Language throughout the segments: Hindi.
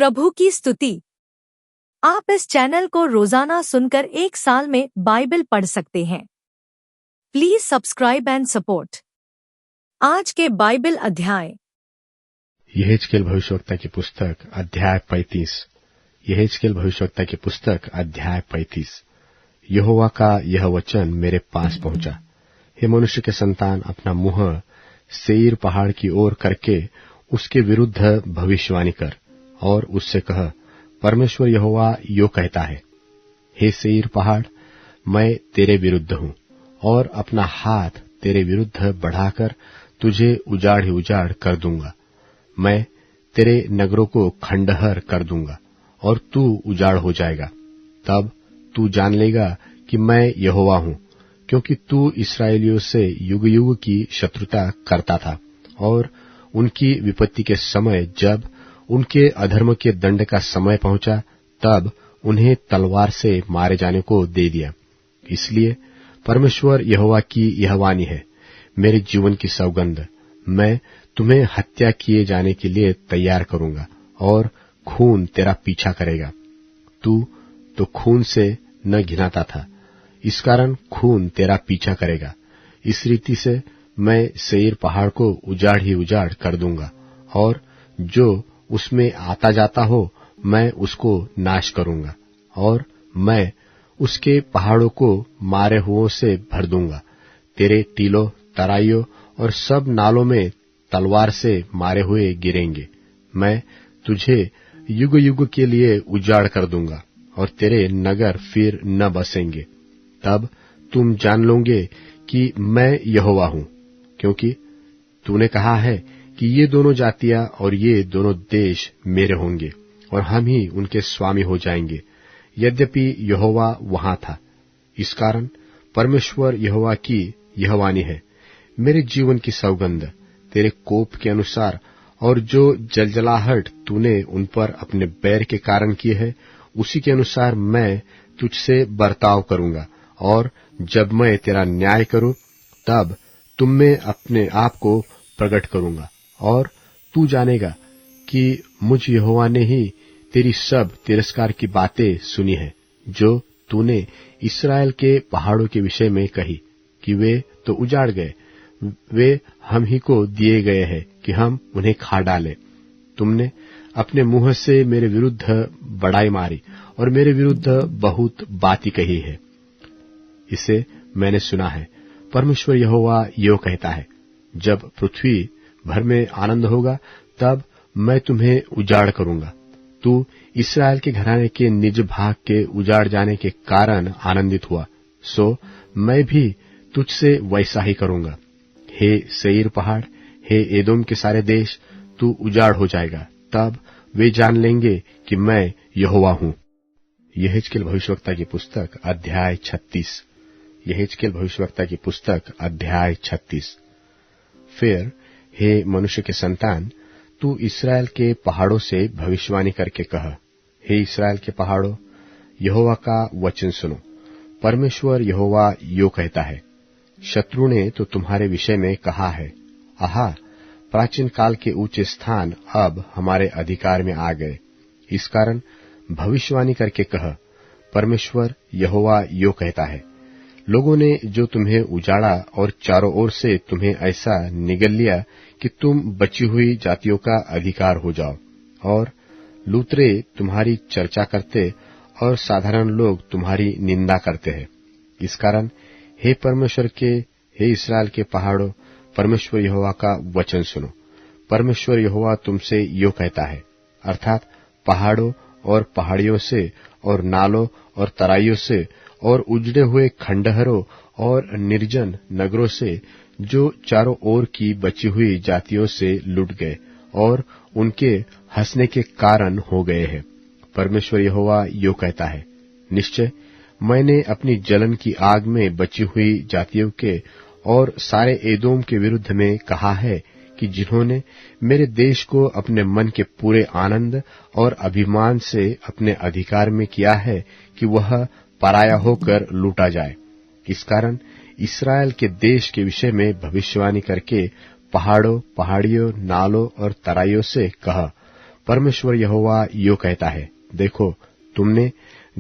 प्रभु की स्तुति। आप इस चैनल को रोजाना सुनकर 1 साल में बाइबल पढ़ सकते हैं। Please subscribe and support. आज के बाइबल अध्याय। यहेजकेल भविष्यवक्ता की पुस्तक अध्याय 35। यहेजकेल भविष्यवक्ता की पुस्तक अध्याय 35। यहोवा का यह वचन मेरे पास पहुंचा। हे मनुष्य के संतान, अपना मुंह सेईर पहाड़ की ओर करके उसके विरुद्ध भविष्यवाणी कर और उससे कह, परमेश्वर यहोवा यो कहता है, हे सेईर पहाड़, मैं तेरे विरुद्ध हूं और अपना हाथ तेरे विरुद्ध बढ़ाकर तुझे उजाड़ ही उजाड़ कर दूंगा। मैं तेरे नगरों को खंडहर कर दूंगा और तू उजाड़ हो जाएगा। तब तू जान लेगा कि मैं यहोवा हूं, क्योंकि तू इस्राएलियों से युग युग की शत्रुता करता था और उनकी विपत्ति के समय, जब उनके अधर्म के दंड का समय पहुंचा, तब उन्हें तलवार से मारे जाने को दे दिया। इसलिए परमेश्वर यहोवा की यह वाणी है, मेरे जीवन की सौगंध, मैं तुम्हें हत्या किए जाने के लिए तैयार करूंगा और खून तेरा पीछा करेगा। तू तो खून से न घिनाता था, इस कारण खून तेरा पीछा करेगा। इस रीति से मैं सेईर पहाड़ को उजाड़ ही उजाड़ कर दूंगा और जो उसमें आता जाता हो मैं उसको नाश करूंगा और मैं उसके पहाड़ों को मारे हुओं से भर दूंगा। तेरे टीलों, तराइयों और सब नालों में तलवार से मारे हुए गिरेंगे। मैं तुझे युग युग के लिए उजाड़ कर दूंगा और तेरे नगर फिर न बसेंगे। तब तुम जान लोगे कि मैं यहोवा हूं, क्योंकि तूने कहा है कि ये दोनों जातियां और ये दोनों देश मेरे होंगे और हम ही उनके स्वामी हो जाएंगे। यद्यपि यहोवा वहां था। इस कारण परमेश्वर यहोवा की यह वाणी है, मेरे जीवन की सौगंध, तेरे कोप के अनुसार और जो जलजलाहट तूने उन पर अपने बैर के कारण की है, उसी के अनुसार मैं तुझसे बर्ताव करूंगा। और जब मैं तेरा न्याय करूं, तब तुम में अपने आप को प्रकट करूंगा और तू जानेगा कि मुझ यहोवा ने ही तेरी सब तिरस्कार की बातें सुनी है, जो तूने इस्राएल के पहाड़ों के विषय में कही कि वे तो उजाड़ गए, वे हम ही को दिए गए हैं कि हम उन्हें खा डालें। तुमने अपने मुंह से मेरे विरुद्ध बड़ाई मारी और मेरे विरुद्ध बहुत बातें कही है। इसे मैंने सुना है। परमेश्वर यहोवा यो कहता है, जब पृथ्वी भर में आनंद होगा, तब मैं तुम्हें उजाड़ करूंगा। तू इस्राएल के घराने के निज भाग के उजाड़ जाने के कारण आनंदित हुआ, सो मैं भी तुझसे वैसा ही करूंगा। हे सेईर पहाड़, हे एदोम के सारे देश, तू उजाड़ हो जाएगा। तब वे जान लेंगे कि मैं यहोवा हूं। यहेजकेल भविष्यवक्ता की पुस्तक अध्याय 36। यहेजकेल भविष्यवक्ता की पुस्तक अध्याय 36। फिर हे मनुष्य के संतान, तू इस्राएल के पहाड़ों से भविष्यवाणी करके कह, हे इस्राएल के पहाड़ों, यहोवा का वचन सुनो। परमेश्वर यहोवा यो कहता है, शत्रु ने तो तुम्हारे विषय में कहा है, आहा, प्राचीन काल के ऊंचे स्थान अब हमारे अधिकार में आ गए। इस कारण भविष्यवाणी करके कह, परमेश्वर यहोवा यो कहता है, लोगों ने जो तुम्हें उजाड़ा और चारों ओर से तुम्हें ऐसा निगल लिया कि तुम बची हुई जातियों का अधिकार हो जाओ, और लूतरे तुम्हारी चर्चा करते और साधारण लोग तुम्हारी निंदा करते हैं। इस कारण हे परमेश्वर के, हे इस्राएल के पहाड़ों, परमेश्वर यहोवा का वचन सुनो। परमेश्वर यहोवा तुमसे यो कहता है, अर्थात पहाड़ों और पहाड़ियों से और नालों और तराइयों से और उजड़े हुए खंडहरों और निर्जन नगरों से, जो चारों ओर की बची हुई जातियों से लुट गए और उनके हंसने के कारण हो गए हैं। परमेश्वर यहोवा यो कहता है, निश्चय मैंने अपनी जलन की आग में बची हुई जातियों के और सारे एदोम के विरुद्ध में कहा है कि जिन्होंने मेरे देश को अपने मन के पूरे आनंद और अभिमान से अपने अधिकार में किया है कि वह पराया होकर लूटा जाए। इस कारण इस्राएल के देश के विषय में भविष्यवाणी करके पहाड़ों, पहाड़ियों, नालों और तराइयों से कहा, परमेश्वर यहोवा यो कहता है, देखो, तुमने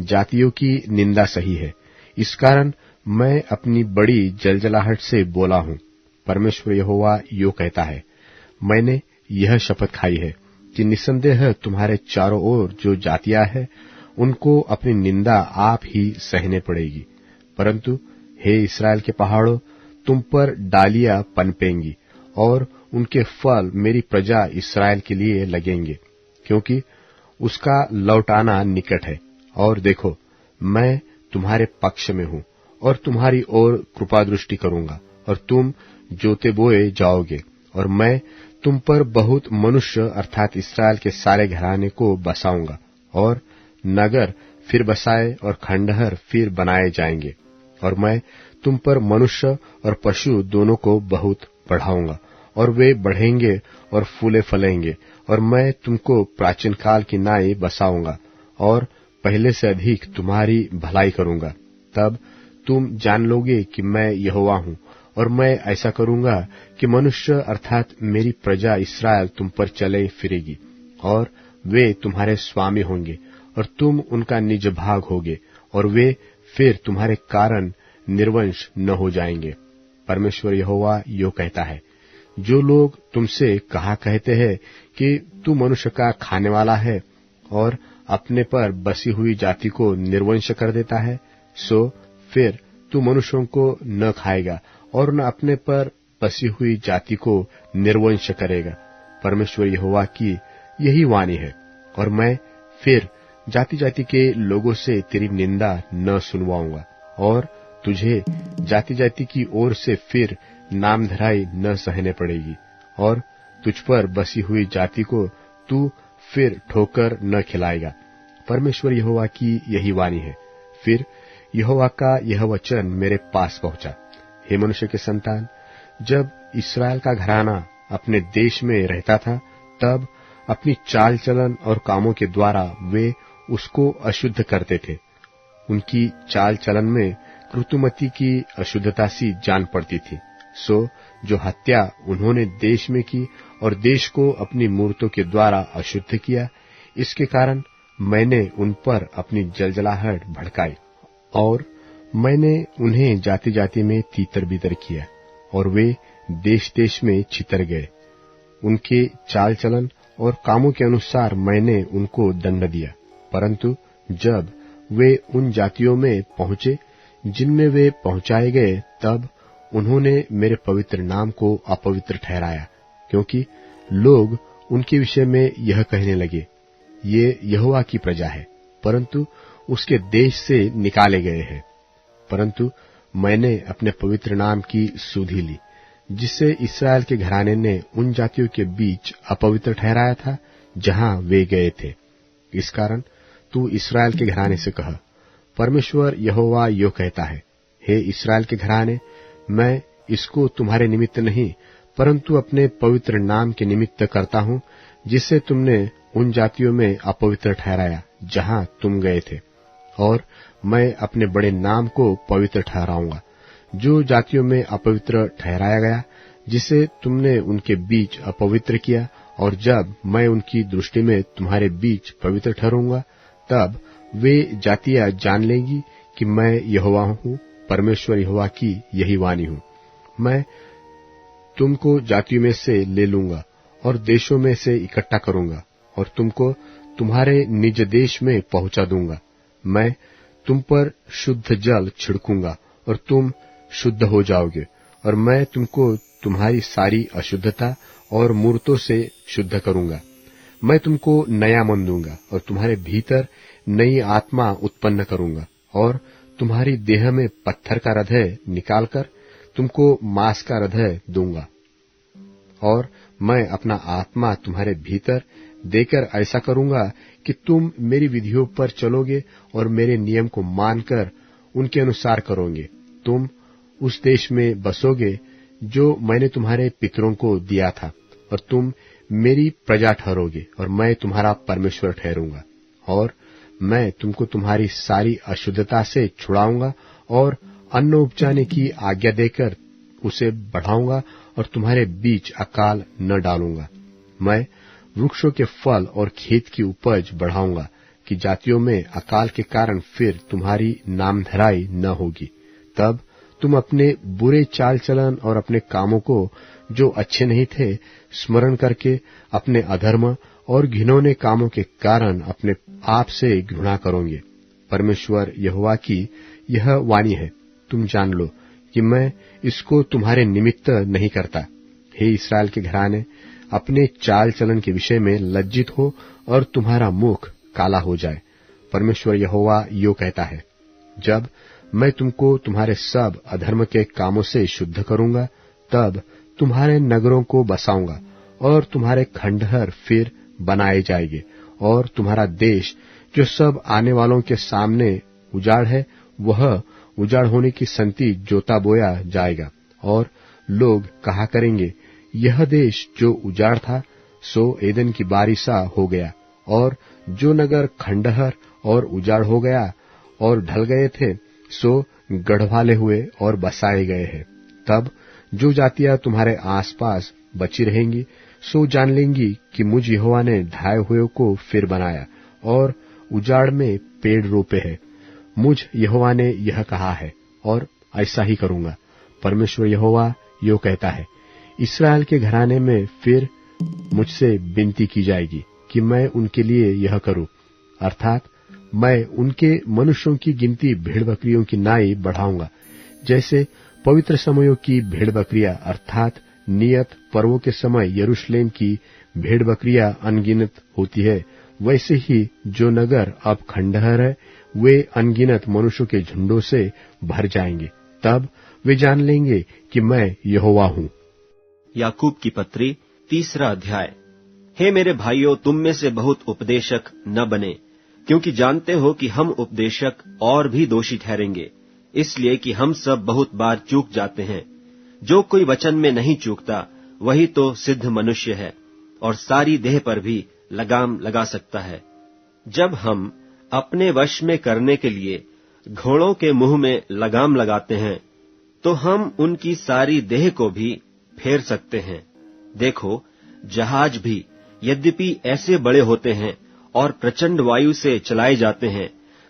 जातियों की निंदा सही है, इस कारण मैं अपनी बड़ी जलजलाहट से बोला हूं। परमेश्वर यहोवा यो कहता है, मैंने यह शपथ खाई है कि निसंदेह तुम्हारे चारों ओर जो जातियां हैं, उनको अपनी निंदा आप ही सहने पड़ेगी। परंतु हे इस्राएल के पहाड़ों, तुम पर डालियां पनपेंगी और उनके फल मेरी प्रजा इस्राएल के लिए लगेंगे, क्योंकि उसका लौटाना निकट है। और देखो, मैं तुम्हारे पक्ष में हूं और तुम्हारी ओर कृपा दृष्टि करूंगा, और तुम जोते बोए जाओगे, और मैं तुम पर बहुत मनुष्य अर्थात इस्राएल के सारे घराने को बसाऊंगा, और नगर फिर बसाए और खंडहर फिर बनाए जाएंगे। और मैं तुम पर मनुष्य और पशु दोनों को बहुत बढ़ाऊंगा, और वे बढ़ेंगे और फूले फलेंगे, और मैं तुमको प्राचीन काल की नाई बसाऊंगा और पहले से अधिक तुम्हारी भलाई करूंगा। तब तुम जान लोगे कि मैं यहोवा हूं, और मैं ऐसा करूंगा कि मनुष्य अर्थात मेरी प्रजा इस्राएल तुम पर चले फिरेगी, और वे तुम्हारे स्वामी होंगे, और तुम उनका निज भाग होगे, और वे फिर तुम्हारे कारण निर्वंश न हो जाएंगे। परमेश्वर यहोवा यो कहता है, जो लोग तुमसे कहा कहते हैं कि तू मनुष्य का खाने वाला है और अपने पर बसी हुई जाति को निर्वंश कर देता है, सो फिर तू मनुष्यों को न खाएगा और न अपने पर बसी हुई जाति को निर्वंश करेगा। परमेश्वर यहोवा की यही वाणी है, और मैं फिर जाति जाति के लोगों से तेरी निंदा न सुनवाऊंगा, और तुझे जाति जाति की ओर से फिर नामधराई न सहने पड़ेगी, और तुझ पर बसी हुई जाति को तू फिर ठोकर न खिलाएगा। परमेश्वर यहोवा की यही वाणी है। फिर यहोवा का यह वचन मेरे पास पहुंचा, हे मनुष्य के संतान, जब इस्राएल का घराना अपने देश में रहता था, तब अपनी चाल चलन और कामों के द्वारा वे उसको अशुद्ध करते थे। उनकी चाल चलन में ऋतुमती की अशुद्धता सी जान पड़ती थी। सो जो हत्या उन्होंने देश में की और देश को अपनी मूर्तों के द्वारा अशुद्ध किया, इसके कारण मैंने उन पर अपनी जलजलाहट भड़काई, और मैंने उन्हें जाति जाति में तीतर बीतर किया, और वे देश देश में छितर गए। उनके चाल चलन और कामों के अनुसार मैंने उनको दंड दिया। परंतु जब वे उन जातियों में पहुंचे जिनमें वे पहुंचाए गए, तब उन्होंने मेरे पवित्र नाम को अपवित्र ठहराया, क्योंकि लोग उनके विषय में यह कहने लगे, ये यहोवा की प्रजा है, परंतु उसके देश से निकाले गए हैं। परंतु मैंने अपने पवित्र नाम की सुधि ली, जिससे इस्राएल के घराने ने उन जातियों के बीच अपवित्र ठहराया था जहां वे गए थे। इस कारण तू इस्राएल के घराने से कह, परमेश्वर यहोवा यो कहता है, हे इस्राएल के घराने, मैं इसको तुम्हारे निमित्त नहीं, परंतु अपने पवित्र नाम के निमित्त करता हूं, जिससे तुमने उन जातियों में अपवित्र ठहराया जहां तुम गए थे। और मैं अपने बड़े नाम को पवित्र ठहराऊंगा, जो जातियों में अपवित्र ठहराया गया, जिसे तुमने उनके बीच अपवित्र किया। और जब मैं उनकी दृष्टि में तुम्हारे बीच पवित्र ठहरूंगा, तब वे जातियां जान लेंगी कि मैं यहोवा हूं। परमेश्वर यहोवा की यही वाणी हूं। मैं तुमको जातियों में से ले लूंगा और देशों में से इकट्ठा करूंगा, और तुमको तुम्हारे निज देश में पहुंचा दूंगा। मैं तुम पर शुद्ध जल छिड़कूंगा और तुम शुद्ध हो जाओगे, और मैं तुमको तुम्हारी सारी अशुद्धता और मूर्तों से शुद्ध करूंगा। मैं तुमको नया मन दूंगा और तुम्हारे भीतर नई आत्मा उत्पन्न करूंगा, और तुम्हारी देह में पत्थर का हृदय निकालकर तुमको मांस का हृदय दूंगा। और मैं अपना आत्मा तुम्हारे भीतर देकर ऐसा करूंगा कि तुम मेरी विधियों पर चलोगे और मेरे नियम को मानकर उनके अनुसार करोगे। तुम उस देश में बसोगे जो मैंने तुम्हारे पितरों को दिया था, और तुम मेरी प्रजा ठहरोगे, और मैं तुम्हारा परमेश्वर ठहरूंगा। और मैं तुमको तुम्हारी सारी अशुद्धता से छुड़ाऊंगा और अन्न उपजाने की आज्ञा देकर उसे बढ़ाऊंगा, और तुम्हारे बीच अकाल न डालूंगा। मैं वृक्षों के फल और खेत की उपज बढ़ाऊंगा कि जातियों में अकाल के कारण फिर तुम्हारी नामधराई न होगी। तब तुम अपने बुरे चाल चलन और अपने कामों को जो अच्छे नहीं थे स्मरण करके अपने अधर्म और घिनौने कामों के कारण अपने आप से घृणा करोगे। परमेश्वर यहोवा की यह वाणी है, तुम जान लो कि मैं इसको तुम्हारे निमित्त नहीं करता। हे इस्राएल के घराने, अपने चाल चलन के विषय में लज्जित हो और तुम्हारा मुख काला हो जाए। परमेश्वर यहोवा यो कहता है, जब मैं तुमको तुम्हारे सब अधर्म के कामों से शुद्ध करूंगा, तब तुम्हारे नगरों को बसाऊंगा और तुम्हारे खंडहर फिर बनाए जाएंगे, और तुम्हारा देश जो सब आने वालों के सामने उजाड़ है, वह उजाड़ होने की संति जोता बोया जाएगा। और लोग कहा करेंगे, यह देश जो उजाड़ था सो एदन की बारी सा हो गया, और जो नगर खंडहर और उजाड़ हो गया और ढल गए थे सो गढ़वाले हुए और बसाए गए हैं। तब जो जातियां तुम्हारे आसपास बची रहेंगी सो जान लेंगी कि मुझ यहोवा ने ढाए हुए को फिर बनाया और उजाड़ में पेड़ रोपे हैं। मुझ यहोवा ने यह कहा है और ऐसा ही करूंगा। परमेश्वर यहोवा यो कहता है, इस्राएल के घराने में फिर मुझसे विनती की जाएगी कि मैं उनके लिए यह करूं, अर्थात मैं उनके मनुष्यों की गिनती भेड़ बकरियों की नाई बढ़ाऊंगा। जैसे पवित्र समयों की भेड़ बकरियां अर्थात नियत पर्वों के समय यरूशलेम की भेड़ बकरियां अनगिनत होती है, वैसे ही जो नगर अब खंडहर है वे अनगिनत मनुष्यों के झुंडों से भर जाएंगे। तब वे जान लेंगे कि मैं यहोवा हूं। याकूब की पत्री 3 अध्याय। हे मेरे भाइयों, तुम में से बहुत उपदेशक न बने, क्योंकि जानते हो कि हम उपदेशक और भी दोषी ठहरेंगे, इसलिए कि हम सब बहुत बार चूक जाते हैं। जो कोई वचन में नहीं चूकता वही तो सिद्ध मनुष्य है और सारी देह पर भी लगाम लगा सकता है। जब हम अपने वश में करने के लिए घोड़ों के मुंह में लगाम लगाते हैं तो हम उनकी सारी देह को भी फेर सकते हैं। देखो, जहाज भी यद्यपि ऐसे बड़े होते हैं और प्रचंड वायु से चलाए जाते हैं,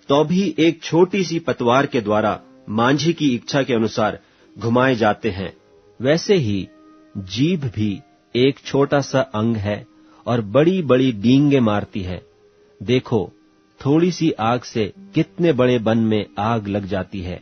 तो भी एक छोटी सी पतवार के द्वारा मांझी की इच्छा के अनुसार घुमाए जाते हैं। वैसे ही जीभ भी एक छोटा सा अंग है और बड़ी बड़ी डींगे मारती है। देखो, थोड़ी सी आग से कितने बड़े वन में आग लग जाती है।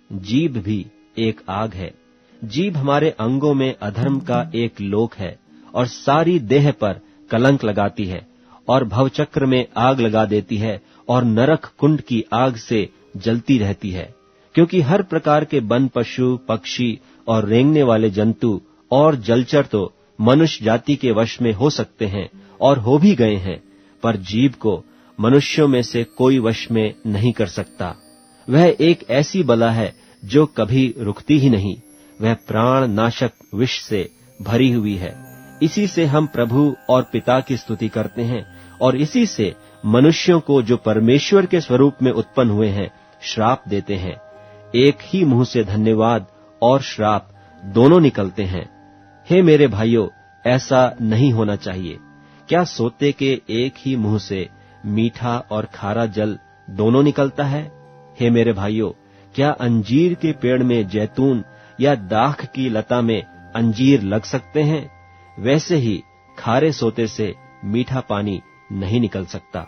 जीभ भी एक आग है। जीभ हमारे अंगों में अधर्म का एक लोक है और सारी देह पर कलंक लगाती है और भवचक्र में आग लगा देती है और नरक कुंड की आग से जलती रहती है। क्योंकि हर प्रकार के वन पशु, पक्षी और रेंगने वाले जंतु और जलचर तो मनुष्य जाति के वश में हो सकते हैं और हो भी गए हैं, पर जीभ को मनुष्यों में से कोई वश में नहीं कर सकता। वह एक ऐसी बला है जो कभी रुकती ही नहीं। वह प्राण नाशक विष से भरी हुई है। इसी से हम प्रभु और पिता की स्तुति करते हैं और इसी से मनुष्यों को जो परमेश्वर के स्वरूप में उत्पन्न हुए हैं श्राप देते हैं। एक ही मुंह से धन्यवाद और श्राप दोनों निकलते हैं। हे मेरे भाइयों, ऐसा नहीं होना चाहिए। क्या सोते के एक ही मुंह से मीठा और खारा जल दोनों निकलता है? हे मेरे भाइयों, क्या अंजीर के पेड़ में जैतून या दाख की लता में अंजीर लग सकते हैं? वैसे ही खारे सोते से मीठा पानी नहीं निकल सकता।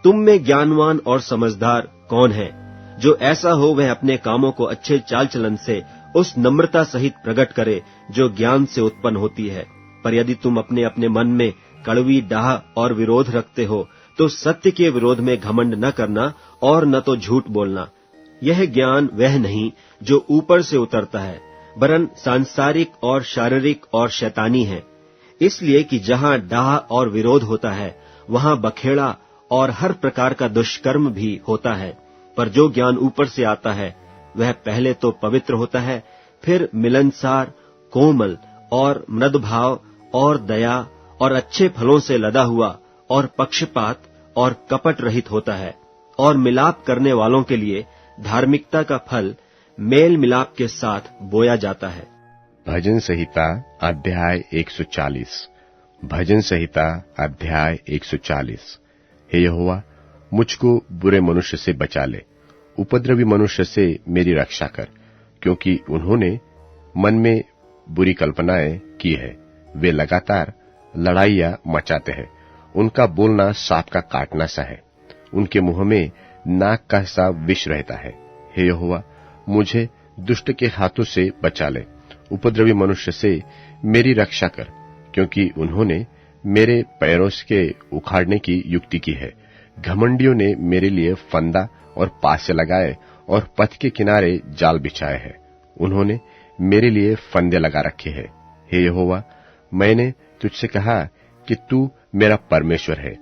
तुम में ज्ञानवान और समझदार कौन है? जो ऐसा हो वह अपने कामों को अच्छे चाल चलन से उस नम्रता सहित प्रकट करे जो ज्ञान से उत्पन्न होती है। पर यदि तुम अपने अपने मन में कड़वी डाह और विरोध रखते हो तो सत्य के विरोध में घमंड न करना और न तो झूठ बोलना। यह ज्ञान वह नहीं जो ऊपर से उतरता है, वरन सांसारिक और शारीरिक और शैतानी है। इसलिए कि जहाँ डाह और विरोध होता है वहाँ बखेड़ा और हर प्रकार का दुष्कर्म भी होता है। पर जो ज्ञान ऊपर से आता है वह पहले तो पवित्र होता है, फिर मिलनसार, कोमल और मृदुभाव और दया और अच्छे फलों से लदा हुआ और पक्षपात और कपट रहित होता है, और मिलाप करने वालों के लिए धार्मिकता का फल मेल मिलाप के साथ बोया जाता है। भजन संहिता अध्याय 140। भजन संहिता अध्याय 140। हे यहोवा, मुझको बुरे मनुष्य से बचा ले, उपद्रवी मनुष्य से मेरी रक्षा कर, क्योंकि उन्होंने मन में बुरी कल्पनाएं की है। वे लगातार लड़ाइयां मचाते हैं। उनका बोलना सांप का काटना सा है। उनके मुंह में नाग का सा विष रहता है। हे यहोवा, मुझे दुष्ट के हाथों से बचा ले, उपद्रवी मनुष्य से मेरी रक्षा कर, क्योंकि उन्होंने मेरे पैरों के उखाड़ने की युक्ति की है। घमंडियों ने मेरे लिए फंदा और पासे लगाए और पथ के किनारे जाल बिछाए हैं। उन्होंने मेरे लिए फंदे लगा रखे हैं। हे यहोवा, मैंने तुझसे कहा कि तू मेरा परमेश्वर है।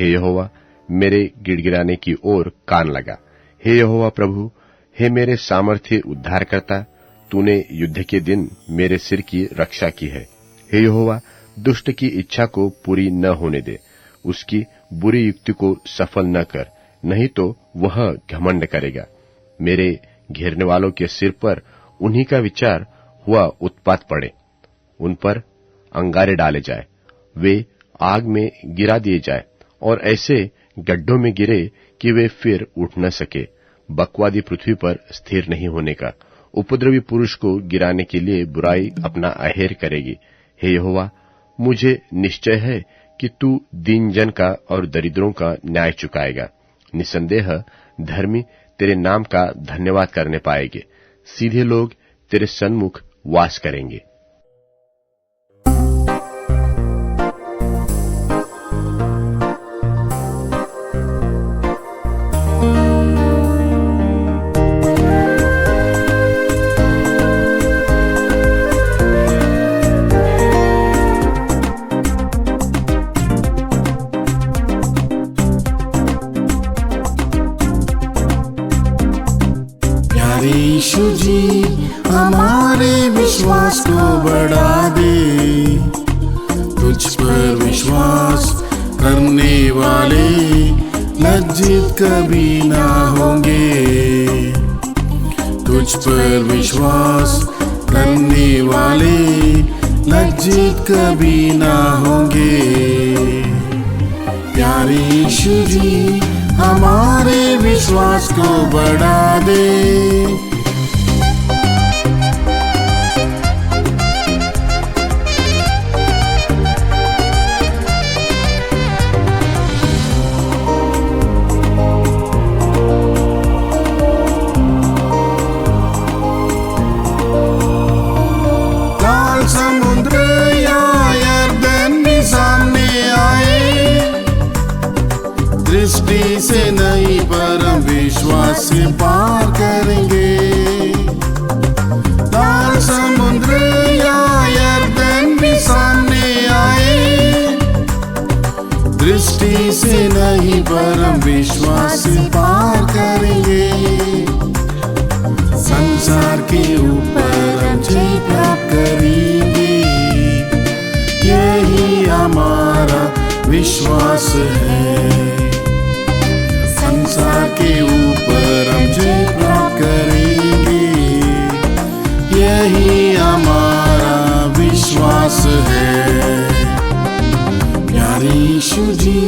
हे यहोवा, मेरे गिड़गिड़ाने की ओर कान लगा। हे यहोवा प्रभु, हे मेरे सामर्थ्य उद्धारकर्ता, तूने युद्ध के दिन मेरे सिर की रक्षा की है। हे यहोवा, दुष्ट की इच्छा को पूरी न होने दे, उसकी बुरी युक्ति को सफल न कर, नहीं तो वह घमंड करेगा। मेरे घेरने वालों के सिर पर उन्हीं का विचार हुआ उत्पात पड़े, उन पर अंगारे डाले जाए, वे आग में गिरा दिए जाए और ऐसे गड्ढों में गिरे कि वे फिर उठ न सके। बकवादी पृथ्वी पर स्थिर नहीं होने का। उपद्रवी पुरुष को गिराने के लिए बुराई अपना अहेर करेगी। हे यहोवा, मुझे निश्चय है कि तू दीन जन का और दरिद्रों का न्याय चुकाएगा। निसंदेह धर्मी तेरे नाम का धन्यवाद करने पाएंगे। सीधे लोग तेरे सन्मुख वास करेंगे। यीशु जी हमारे विश्वास को बढ़ा दे, तुझ पर विश्वास करने वाले लज्जित कभी ना होंगे। तुझ पर विश्वास करने वाले लज्जित कभी ना होंगे। प्यारे यीशु जी हमारे विश्वास को बढ़ा दे। लाल समुद्र या यरदन भी सामने आए, दृष्टि से नहीं परम विश्वास से पार करेंगे। लाल समुद्र या यरदन भी सामने आए, दृष्टि से नहीं परम विश्वास से पार करेंगे। संसार के ऊपर हम जय प्राप्त करेंगे, यही हमारा विश्वास है। संसार के ऊपर हम जय प्राप्त करेंगे, यही हमारा विश्वास है। प्यारे यीशु जी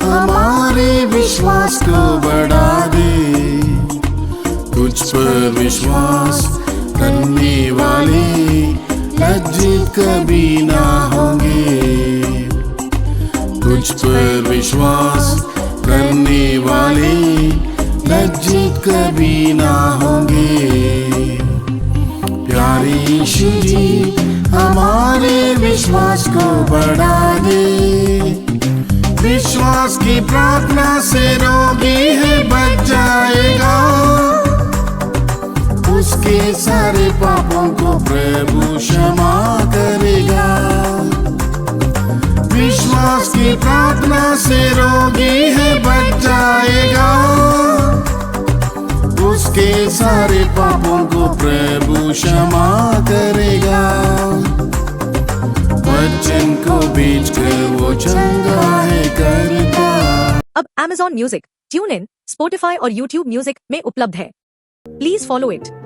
हमारे विश्वास को बढ़ा दे, तुझ पर विश्वास करने वाले लज्जित कभी ना होंगे। तुझ पर विश्वास करने वाले लज्जित कभी ना होंगे। प्यारे यीशु जी हमारे विश्वास को बढ़ा दे, विश्वास की प्रार्थना से रोगी है बच जाएगा, उसके सारे पापों को प्रभु क्षमा करेगा। विश्वास की प्रार्थना से रोगी है बच जाएगा, उसके सारे पापों को प्रभु क्षमा करेगा। वचन को बेचकर वो चंगा है करता। अब Amazon music, tune in, Spotify और YouTube म्यूजिक में उपलब्ध है। Please follow it.